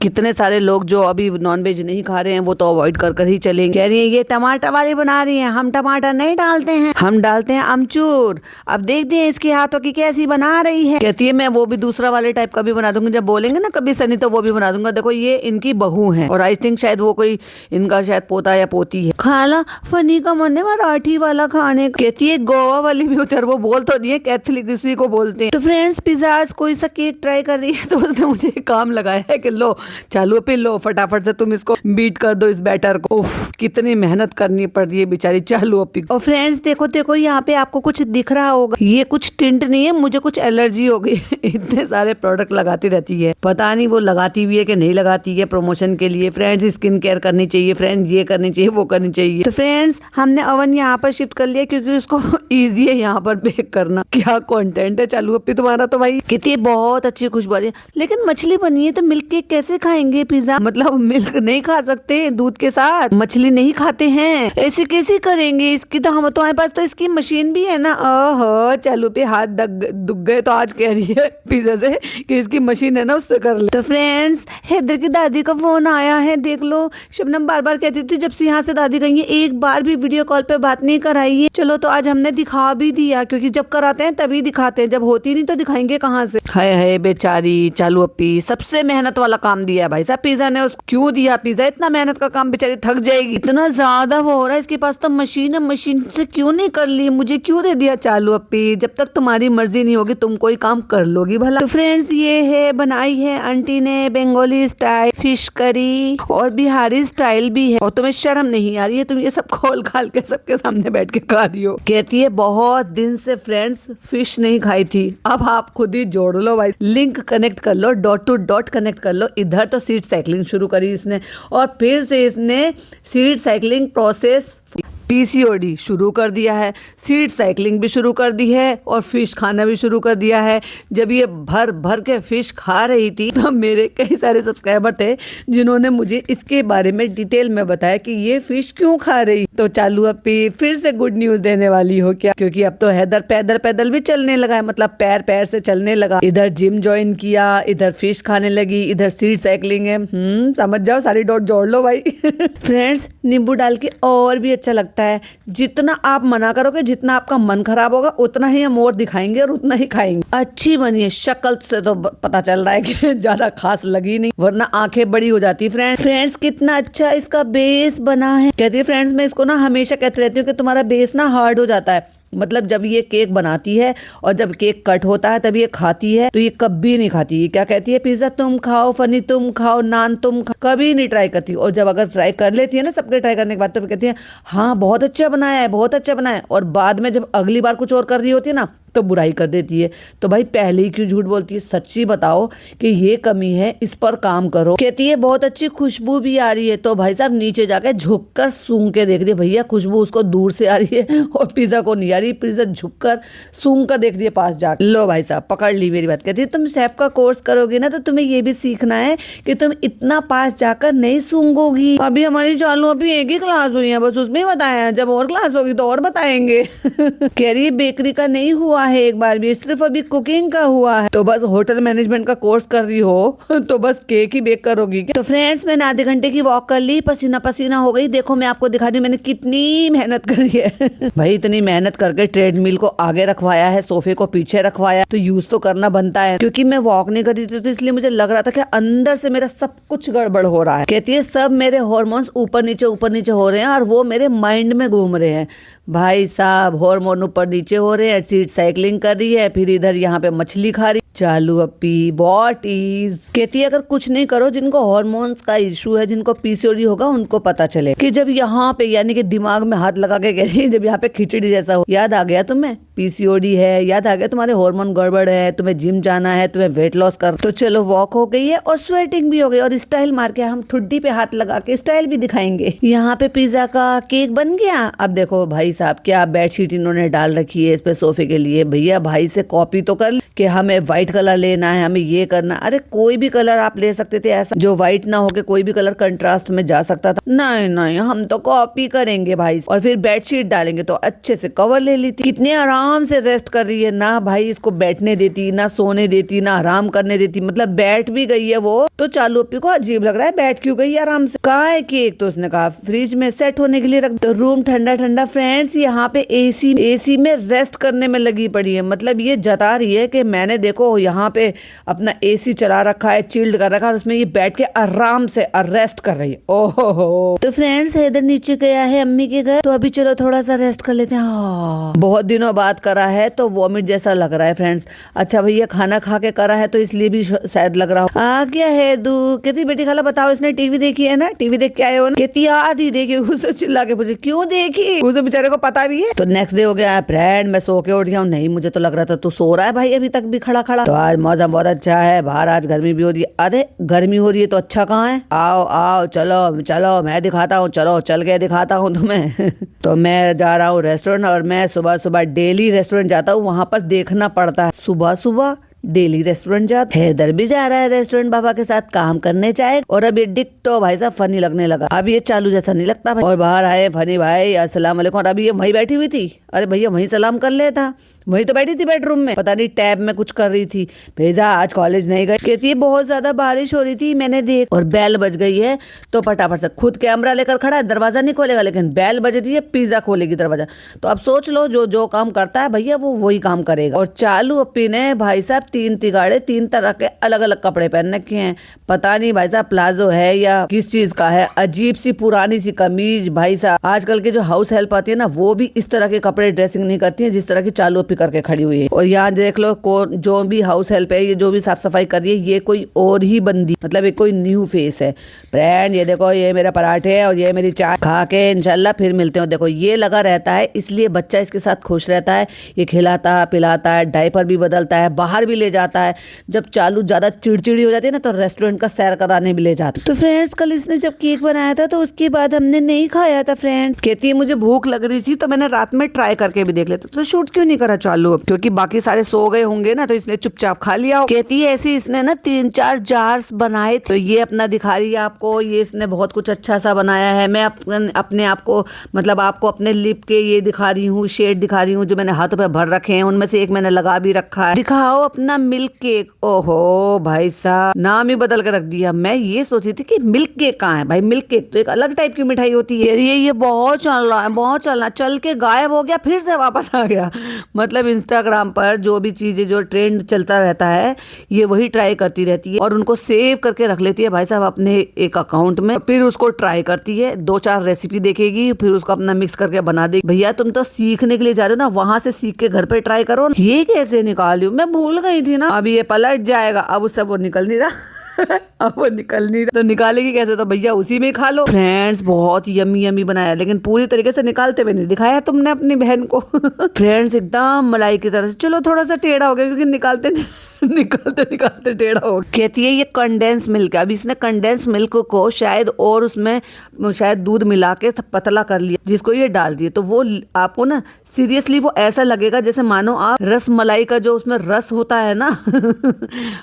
कितने सारे लोग जो अभी नॉनवेज नहीं खा रहे हैं वो तो अवॉइड कर कर ही चलेंगे। कह रही है ये टमाटर वाली बना रही हैं, हम टमाटर नहीं डालते हैं, हम डालते हैं अमचूर। अब देखते हैं इसके हाथों की कैसी बना रही है। कहती है मैं वो भी दूसरा वाले टाइप का भी बना दूंगी, जब बोलेंगे ना कभी सनी तो वो भी बना दूंगा। देखो ये इनकी बहू है और आई थिंक शायद वो कोई इनका शायद पोता या पोती है। खाला फनी का मन है मराठी वाला खाने। कहती है गोवा वाली भी होती है, वो बोल तो नहीं है, कैथलिक इसी को बोलते हैं। तो फ्रेंड्स पिज्जा कोई सा केक ट्राई कर रही है तो उसने मुझे काम लगाया है कि लो चालू पे लो फटाफट से तुम इसको बीट कर दो इस बैटर को। उफ कितनी मेहनत करनी पड़ रही है बेचारी चालू अपी। और फ्रेंड्स देखो देखो यहाँ पे आपको कुछ दिख रहा होगा, ये कुछ टिंट नहीं है, मुझे कुछ एलर्जी हो गई इतने सारे प्रोडक्ट लगाती रहती है, पता नहीं वो लगाती हुई है कि नहीं लगाती है प्रमोशन के लिए। फ्रेंड्स स्किन केयर करनी चाहिए, फ्रेंड्स ये करनी चाहिए वो करनी चाहिए। तो फ्रेंड्स हमने ओवन यहाँ पर शिफ्ट कर लिया क्योंकि उसको ईजी है यहाँ पर बेक करना। क्या कॉन्टेंट है चालू अपी तुम्हारा तो भाई। कितनी बहुत अच्छी खुशबू आ रही है, लेकिन मछली बनी है तो मिल्क केक कैसे खाएंगे पिज्जा, मतलब मिल्क नहीं खा सकते दूध के साथ, मछली नहीं खाते हैं, ऐसे कैसे करेंगे इसकी। तो हम तो हमारे पास तो इसकी मशीन भी है ना। ओहो चालू पे हाथ दुख गए तो आज कह रही है पिज्जा से कि इसकी मशीन है ना उससे कर ले। तो फ्रेंड्स हैदर की दादी का फोन आया है, देख लो। शबनम बार बार कहती थी जब से यहाँ से दादी गई है एक बार भी वीडियो कॉल पे बात नहीं कराई है। चलो तो आज हमने दिखा भी दिया, क्योंकि जब कराते हैं तभी दिखाते हैं, जब होती नहीं तो दिखाएंगे कहाँ से। हाय बेचारी चालू अपी, सबसे मेहनत वाला काम दिया है भाई साहब पिज्जा ने उसको। क्यों दिया पिज्जा, इतना मेहनत का काम, बेचारी थक जाएगी, इतना ज्यादा वो हो रहा है इसके पास तो मशीन है, मशीन से क्यों नहीं कर ली, मुझे क्यों दे दिया चालू अपी। जब तक तुम्हारी मर्जी नहीं होगी तुम कोई काम कर लोगी भला। तो फ्रेंड्स ये है बनाई है आंटी ने बंगाली स्टाइल फिश करी और बिहारी स्टाइल भी है, और तुम्हें शर्म नहीं आ रही है, तुम ये सब खोल खाल के सबके सामने बैठ के खा रही हो। कहती है बहुत दिन से फ्रेंड्स फिश नहीं खाई थी, अब आप खुद ही जोड़ लो भाई, लिंक कनेक्ट कर लो, डॉट टू डॉट कनेक्ट कर लो। इधर तो सीट साइकिलिंग शुरू करी इसने और फिर से इसने सीट साइकिलिंग प्रोसेस पीसीओडी शुरू कर दिया है, सीड साइकिलिंग भी शुरू कर दी है और फिश खाना भी शुरू कर दिया है। जब ये भर भर के फिश खा रही थी तो मेरे कई सारे सब्सक्राइबर थे जिन्होंने मुझे इसके बारे में डिटेल में बताया कि ये फिश क्यों खा रही। तो चालू अपी फिर से गुड न्यूज देने वाली हो क्या, क्योंकि अब तो हैदर पैदल पैदल भी चलने लगा है, मतलब पैर पैर से चलने लगा। इधर जिम ज्वाइन किया, इधर फिश खाने लगी, इधर सीड साइकिलिंग है। समझ जाओ, सारी डॉट जोड़ लो भाई। फ्रेंड्स नींबू डाल के और भी अच्छा लगता है। जितना आप मना करोगे, जितना आपका मन खराब होगा, उतना ही हम और दिखाएंगे और उतना ही खाएंगे। अच्छी बनी है, शक्ल से तो पता चल रहा है कि ज्यादा खास लगी नहीं, वरना आंखें बड़ी हो जाती। फ्रेंड्स कितना अच्छा इसका बेस बना है। कहती है फ्रेंड्स मैं इसको ना हमेशा कहती रहती हूँ कि तुम्हारा बेस ना हार्ड हो जाता है, मतलब जब ये केक बनाती है और जब केक कट होता है तब ये खाती है तो ये कभी नहीं खाती। ये क्या कहती है, पिज्जा तुम खाओ, फनी तुम खाओ, नान तुम खाओ, कभी नहीं ट्राई करती। और जब अगर ट्राई कर लेती है ना सबके ट्राई करने के बाद, तो फिर कहती है हाँ बहुत अच्छा बनाया है, बहुत अच्छा बनाया है। और बाद में जब अगली बार कुछ और कर रही होती है ना तो बुराई कर देती है। तो भाई पहले ही क्यों झूठ बोलती है, सच्ची बताओ कि ये कमी है, इस पर काम करो। कहती है बहुत अच्छी खुशबू भी आ रही है। तो भाई साहब नीचे जाकर झुककर सूंघ के देख रही है, भैया खुशबू उसको दूर से आ रही है और पिज्जा को नहीं आ रही। पिज्जा झुककर सूंघ कर देख रही है पास जाकर। लो भाई साहब पकड़ ली मेरी बात। कहती है तुम शेफ का कोर्स करोगे ना तो तुम्हें ये भी सीखना है कि तुम इतना पास जाकर नहीं सूंघोगी। अभी हमारी चालू अभी एक ही क्लास हुई है, बस उसमें बताया, जब और क्लास होगी तो और बताएंगे। कह रही है बेकरी का नहीं हुआ है एक बार भी, सिर्फ अभी कुकिंग का हुआ है। तो बस होटल मैनेजमेंट का कोर्स कर रही हो तो बस केक ही बेक करोगी। तो फ्रेंड्स मैंने आधे घंटे की वॉक कर ली, पसीना पसीना हो गई। देखो मैं आपको दिखा रही हूँ मैंने कितनी मेहनत करी है। भाई इतनी मेहनत करके ट्रेडमिल को आगे रखवाया है, सोफे को पीछे रखवाया, तो यूज तो करना बनता है। क्योंकि मैं वॉक नहीं कर रही थी तो इसलिए मुझे लग रहा था कि अंदर से मेरा सब कुछ गड़बड़ हो रहा है। कहती है सब मेरे हार्मोन्स ऊपर नीचे हो रहे हैं और वो मेरे माइंड में घूम रहे हैं। भाई साहब हार्मोन ऊपर नीचे हो रहे हैं, सीट साइकिलिंग कर रही है, फिर इधर यहाँ पे मछली खा रही। चालू अपी व्हाट इज कहती है अगर कुछ नहीं करो, जिनको हार्मोन्स का इशू है, जिनको पीसीओडी होगा, उनको पता चले कि जब यहाँ पे यानी कि दिमाग में हाथ लगा के कह रही है, जब यहाँ पे खिचड़ी जैसा हो, याद आ गया तुम्हें पीसीओडी है, याद आ गया तुम्हारे हार्मोन गड़बड़ है, तुम्हें जिम जाना है, तुम्हें वेट लॉस कर, तो चलो वॉक हो गई है और स्वेटिंग भी हो गई और स्टाइल मार के हम ठुड्डी पे हाथ लगा के स्टाइल भी दिखाएंगे। यहाँ पे पिज्जा का केक बन गया। अब देखो भाई साहब क्या बेडशीट इन्होंने डाल रखी है इस पे सोफे के लिए। भैया भाई से कॉपी तो कर कि हमें व्हाइट कलर लेना है, हमें ये करना। अरे कोई भी कलर आप ले सकते थे ऐसा जो व्हाइट ना होके कोई भी कलर कंट्रास्ट में जा सकता था। नहीं नहीं हम तो कॉपी करेंगे भाई और फिर बेडशीट डालेंगे तो अच्छे से कवर ले ली थी। कितने आराम से रेस्ट कर रही है ना भाई, इसको बैठने देती ना सोने देती ना आराम करने देती, मतलब बैठ भी गई है वो तो चालू अपी को अजीब लग रहा है बैठ क्यों गई आराम से। कहा है केक तो उसने कहा फ्रिज में सेट होने के लिए रख दो। रूम ठंडा ठंडा। फ्रेंड्स यहाँ पे एसी में रेस्ट करने में लगी पड़ी है, मतलब ये जता रही है कि मैंने देखो यहाँ पे अपना एसी चला रखा है, चिल्ड कर रखा है, उसमें ये बैठ के आराम से रेस्ट कर रही है। ओहो। तो फ्रेंड्स इधर नीचे गया है अम्मी के घर, तो अभी चलो थोड़ा सा रेस्ट कर लेते हैं। बहुत दिनों बाद करा है तो वॉमिट जैसा लग रहा है फ्रेंड्स। अच्छा भैया खाना खा के करा है तो इसलिए भी शायद लग रहा हो। आ गया है दू कहती बेटी खाला बताओ इसने टीवी देखी है ना, टीवी देख के आए हो ना? कहती आधी देखी। उसे चिल्ला के पूछे क्यों देखी, उसे बेचारे को पता भी है। तो नेक्स्ट डे हो गया फ्रेंड मैं सो के उठ गया हूँ। नहीं मुझे तो लग रहा था तू सो रहा है भाई अभी तक भी खड़ा खड़ा। तो आज मौसम बहुत अच्छा है, बाहर आज गर्मी भी हो रही है। अरे गर्मी हो रही है तो अच्छा कहाँ है, आओ आओ चलो चलो मैं दिखाता हूँ, चलो चल के दिखाता हूँ तुम्हें। तो मैं जा रहा हूँ रेस्टोरेंट और मैं सुबह सुबह डेली रेस्टोरेंट जाता हूँ, वहां पर देखना पड़ता है सुबह सुबह डेली रेस्टोरेंट जाता है। हैदर भी जा रहा है रेस्टोरेंट बाबा के साथ काम करने चाहे और अब ये डिक्टो भाई साहब फनी लगने लगा। अब ये चालू जैसा नहीं लगता भाई। और बाहर आए फनी भाई अस्सलाम वालेकुम और अभी ये वहीं बैठी हुई थी। अरे भैया वहीं सलाम कर लेता, वहीं तो बैठी थी बेडरूम में, पता नहीं टैब में कुछ कर रही थी। भेजा आज कॉलेज नहीं गई, कहती है बहुत ज्यादा बारिश हो रही थी मैंने देख। और बेल बज गई है तो फटाफट से खुद कैमरा लेकर खड़ा है, दरवाजा नहीं खोलेगा लेकिन बेल बज रही है पिज्जा खोलेगी दरवाजा। तो अब सोच लो जो जो काम करता है भैया वो वही काम करेगा। और चालू अपी ने भाई साहब 3 तिगाड़े 3 तरह के अलग अलग कपड़े पहन रखे हैं, पता नहीं भाई साहब प्लाजो है या किस चीज का है, अजीब सी पुरानी सी कमीज। भाई साहब आजकल के जो हाउस हेल्प आती है ना वो भी इस तरह के कपड़े ड्रेसिंग नहीं करती है जिस तरह की चालू करके खड़ी हुई है। और यहाँ देख लो जो भी हाउस हेल्प है, ये जो भी साफ सफाई कर रही है ये कोई और ही बंदी, मतलब ये कोई न्यू फेस है। फ्रेंड ये देखो ये मेरा पराठे है और ये मेरी चाय, खा के इंशाल्लाह फिर मिलते हो। देखो ये लगा रहता है इसलिए बच्चा इसके साथ खुश रहता है, ये खिलाता है पिलाता है, डायपर भी बदलता है, बाहर भी ले जाता है। जब चालू ज्यादा चिड़चिड़ी हो जाती है ना तो रेस्टोरेंट का सैर कराने भी ले जाता है। तो फ्रेंड्स कल इसने जब केक बनाया था तो उसके बाद हमने नहीं खाया था। फ्रेंड कहती है मुझे भूख लग रही थी तो मैंने रात में ट्राई करके भी देख लेता, तो शूट क्यों नहीं करा चालू, क्योंकि बाकी सारे सो गए होंगे ना तो इसने चुपचाप खा लिया। कहती है ऐसे इसने ना 3-4 जार्स बनाए तो ये अपना दिखा रही है आपको, ये इसने बहुत कुछ अच्छा सा बनाया है। मैं अपने आप को मतलब आपको अपने लिप के ये दिखा रही हूँ, शेड दिखा रही हूँ जो मैंने हाथों पे भर रखे हैं, उनमें से एक मैंने लगा भी रखा है। दिखाओ अपना मिल्क केक। ओहो भाई साहब नाम ही बदल के रख दिया। मैं ये सोची थी कि मिल्क केक कहाँ है भाई, मिल्क केक तो एक अलग टाइप की मिठाई होती है। ये बहुत चल रहा है, बहुत चल रहा है, चल के गायब हो गया फिर से वापस आ गया। मतलब इंस्टाग्राम पर जो भी चीजें जो ट्रेंड चलता रहता है ये वही ट्राई करती रहती है और उनको सेव करके रख लेती है भाई साहब अपने एक अकाउंट में, फिर उसको ट्राई करती है, 2-4 रेसिपी देखेगी फिर उसको अपना मिक्स करके बना देगी। भैया तुम तो सीखने के लिए जा रहे हो ना, वहां से सीख के घर पे ट्राई करो। ये कैसे निकाली हूँ मैं, भूल गई थी ना, अब ये पलट जाएगा। अब उससे वो निकल नहीं रहा अब वो निकल नहीं रहा तो निकालेगी कैसे, तो भैया उसी में खा लो। फ्रेंड्स बहुत यम्मी यम्मी बनाया लेकिन पूरी तरीके से निकालते हुए नहीं दिखाया तुमने अपनी बहन को। फ्रेंड्स एकदम मलाई की तरह से, चलो थोड़ा सा टेढ़ा हो गया क्योंकि निकालते टेढ़ा हो। कहती है ये कंडेंस मिल्क है, अब इसने कंडेंस मिल्क को शायद और उसमें शायद दूध मिला के पतला कर लिया जिसको ये डाल दिए, तो वो आपको ना सीरियसली वो ऐसा लगेगा जैसे मानो आप रस मलाई का जो उसमें रस होता है ना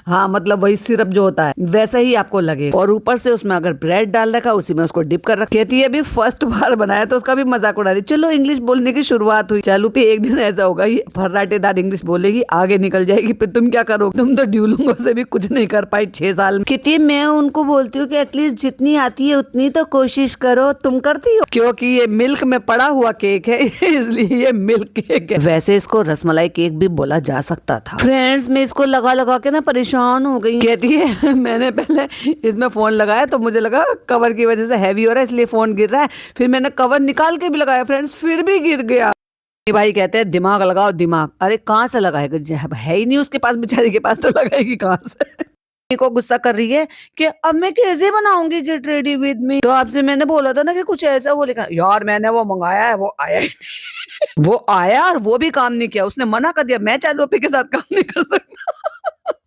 हाँ मतलब वही सिरप जो होता है वैसा ही आपको लगेगा। और ऊपर से उसमें अगर ब्रेड डाल रखा उसी में उसको डिप कर रखा। कहती है अभी फर्स्ट बार बनाया तो उसका भी मजाक उड़ा रही। चलो इंग्लिश बोलने की शुरुआत हुई, चालू पे एक दिन ऐसा होगा ये फर्राटेदार इंग्लिश बोलेगी, आगे निकल जाएगी, फिर तुम क्या करो, तुम तो ड्यूलिंगो से भी कुछ नहीं कर पाई 6 साल में। कहती है मैं उनको बोलती हूँ कि एटलीस्ट जितनी आती है उतनी तो कोशिश करो, तुम करती हो क्योंकि ये मिल्क में पड़ा हुआ केक है इसलिए ये मिल्क केक है। वैसे इसको रसमलाई केक भी बोला जा सकता था। फ्रेंड्स मैं इसको लगा लगा के ना परेशान हो गई। कहती है मैंने पहले इसमें फोन लगाया तो मुझे लगा कवर की वजह से हैवी हो रहा है इसलिए फोन गिर रहा है, फिर मैंने कवर निकाल के भी लगाया फ्रेंड्स फिर भी गिर गया। ये भाई कहते हैं दिमाग लगाओ दिमाग। अरे कहाँ से लगाएगा, जब है ही नहीं उसके पास, बेचारी के पास, तो लगाएगी कहाँ से। को गुस्सा कर रही है कि अब मैं कैसे बनाऊंगी गेट रेडी विद मी। तो आपसे मैंने बोला था ना कि कुछ ऐसा, वो लिखा यार मैंने वो मंगाया है, वो आया ही नहीं। वो आया और वो भी काम नहीं किया, उसने मना कर दिया, मैं चालू पे के साथ काम नहीं कर सकता।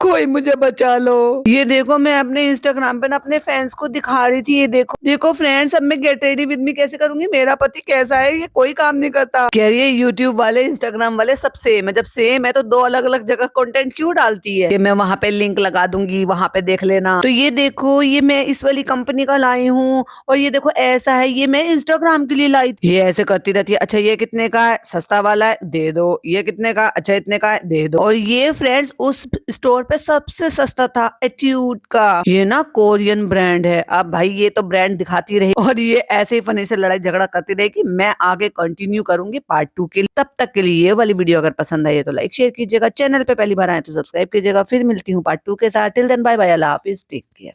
कोई मुझे बचा लो। ये देखो मैं अपने इंस्टाग्राम पे ना अपने फैंस को दिखा रही थी, ये देखो देखो फ्रेंड्स, अब मैं गेट रेडी विद मी कैसे करूंगी, मेरा पति कैसा है, ये कोई काम नहीं करता। कह रही है यूट्यूब वाले इंस्टाग्राम वाले सब सेम है, जब सेम है तो दो अलग अलग जगह कंटेंट क्यों डालती है, कि मैं वहां पे लिंक लगा दूंगी, वहां पे देख लेना। तो ये देखो ये मैं इस वाली कंपनी का लाई हूँ, और ये देखो ऐसा है, ये मैं इंस्टाग्राम के लिए लाई थी। ये ऐसे करती रहती है। अच्छा ये कितने का है, सस्ता वाला है, दे दो। ये कितने का, अच्छा इतने का है, दे दो। और ये फ्रेंड्स उस स्टोर पे सबसे सस्ता था एट्यूड का। ये ना कोरियन ब्रांड है। अब भाई ये तो ब्रांड दिखाती रही और ये ऐसे ही फनी से लड़ाई झगड़ा करती रहेगी। मैं आगे कंटिन्यू करूंगी पार्ट 2 के लिए। तब तक के लिए ये वाली वीडियो अगर पसंद आई है तो लाइक शेयर कीजिएगा, चैनल पे पहली बार आए तो सब्सक्राइब कीजिएगा। फिर मिलती हूँ पार्ट 2 के साथ। टिल देन बाय बाय, अल्लाह हाफिज, टेक केयर।